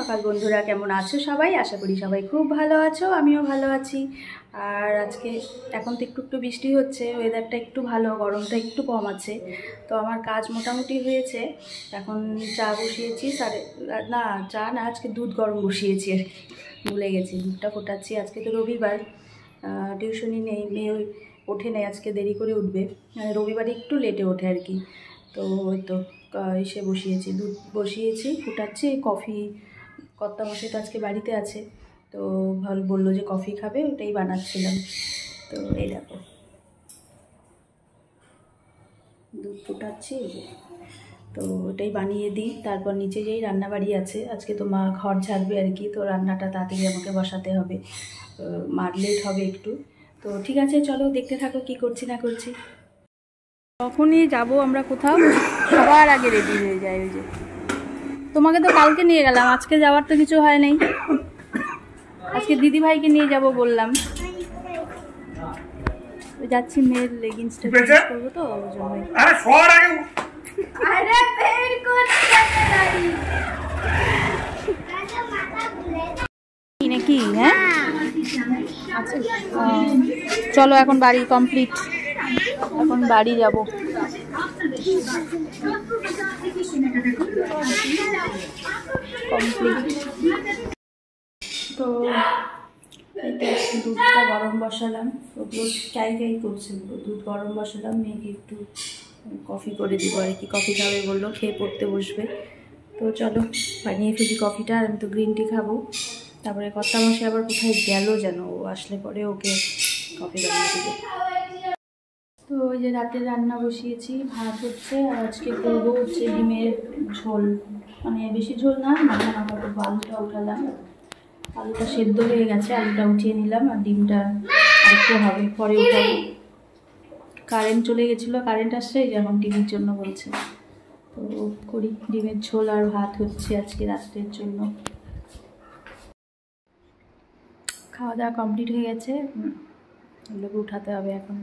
সকাল বন্ধুরা, কেমন আছো সবাই? আশা করি সবাই খুব ভালো আছো, আমিও ভালো আছি। আর আজকে এখন তো একটু একটু বৃষ্টি হচ্ছে, ওয়েদারটা একটু ভালো, গরমটা একটু কম আছে। তো আমার কাজ মোটামুটি হয়েছে। এখন চা বসিয়েছি, চা না, আজকে দুধ গরম বসিয়েছি আর কি, ভুলে গেছি। দুধটা ফোটাচ্ছি। আজকে তো রবিবার, টিউশনই নেই, মেয়ে ওঠে নেই, আজকে দেরি করে উঠবে, রবিবারে একটু লেটে ওঠে আর কি। তো ওই তো এসে বসিয়েছি, দুধ বসিয়েছি, ফুটাচ্ছি। কফি, কর্তামশাই তো আজকে বাড়িতে আছে, তো বললো যে কফি খাবে, ওটাই বানাচ্ছিলাম। তো এই দেখো দুধ ফুটাচ্ছি, তো ওটাই বানিয়ে দিই। তারপর নিচে যেই রান্নাবাড়ি আছে, আজকে তো মা ঘর ঝাড়বে আর কি, তো রান্নাটা তাড়াতাড়ি আমাকে বসাতে হবে, মার লেট হবে একটু। তো ঠিক আছে, চলো দেখতে থাকো কি করছি না করছি। তখনই যাব আমরা কোথাও, সবার আগে রেডি হয়ে যায়। ওই যে তোমাকে তো কালকে নিয়ে গেলাম, আজকে যাওয়ার তো কিছু হয় নাই। আজকে দিদি ভাইকে নিয়ে যাব বললাম, যাচ্ছি। মেয়ের লেগিংসটা চেঞ্জ করবো তো ওই জন্যই। নাকি হ্যাঁ আচ্ছা, চলো এখন বাড়ি কমপ্লিট, এখন বাড়ি যাব। কমপ্লিট। তো দুধটা গরম বসালাম, ওগুলো চাই করছে, দুধ গরম বসালাম। মেয়েকে একটু কফি করে দিব আর কি, কফি খাবে বললো, খেয়ে পড়তে বসবে। তো চলো বানিয়ে ফেলি কফিটা। আর আমি তো গ্রিন টি খাবো। তারপরে কর্তামশাই আবার কোথায় গেল যেন, ও আসলে পরে ওকে কফি বানিয়ে দেবো। তো ওই যে রাতে রান্না বসিয়েছি, ভাত হচ্ছে। আর আজকে করবো হচ্ছে ডিমের ঝোল, মানে বেশি ঝোল না, মাথা মাথা করবো। আলুটা উঠালাম, আলুটা সেদ্ধ হয়ে গেছে, আলুটা উঠিয়ে নিলাম। আর ডিমটা আরেকটু হবে, পরে উঠাবো। কারেন্ট চলে গেছিলো, কারেন্ট আসছে যেমন টিভির জন্য বলছে। তো করি, ডিমের ঝোল আর ভাত হচ্ছে আজকে রাত্রের জন্য। খাওয়া দাওয়া কমপ্লিট হয়ে গেছে, এগুলোকে উঠাতে হবে এখন।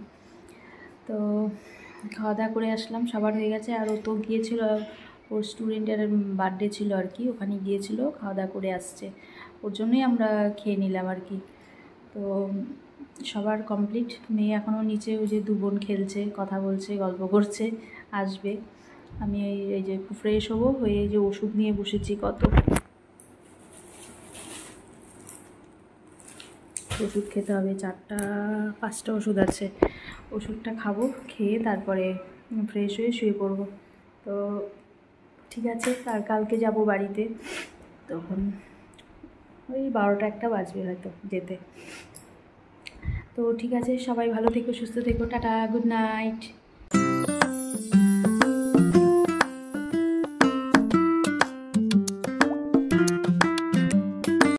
তো খাওয়া দাওয়া করে আসলাম, সবার হয়ে গেছে। আর ও তো গিয়েছিল, ওর স্টুডেন্টের বার্থডে ছিল আর কি, ওখানে গিয়েছিল, খাওয়া দাওয়া করে আসছে, ওর জন্যই আমরা খেয়ে নিলাম আর কি। তো সবার কমপ্লিট। মেয়ে এখনও নিচে ওই যে দু বোন খেলছে, কথা বলছে, গল্প করছে, আসবে। আমি এই যে ফ্রেশ হবো, হয়ে এই যে ওষুধ নিয়ে বসেছি, কত ওষুধ খেতে হবে, 4-5টা ওষুধ আছে। ওষুধটা খাবো, খেয়ে তারপরে ফ্রেশ হয়ে শুয়ে পড়বো। তো ঠিক আছে। আর কালকে যাব বাড়িতে, তখন ওই 12টা-1টা বাজবে হয়তো যেতে। তো ঠিক আছে, সবাই ভালো থেকো, সুস্থ থেকো, টাটা, গুড নাইট।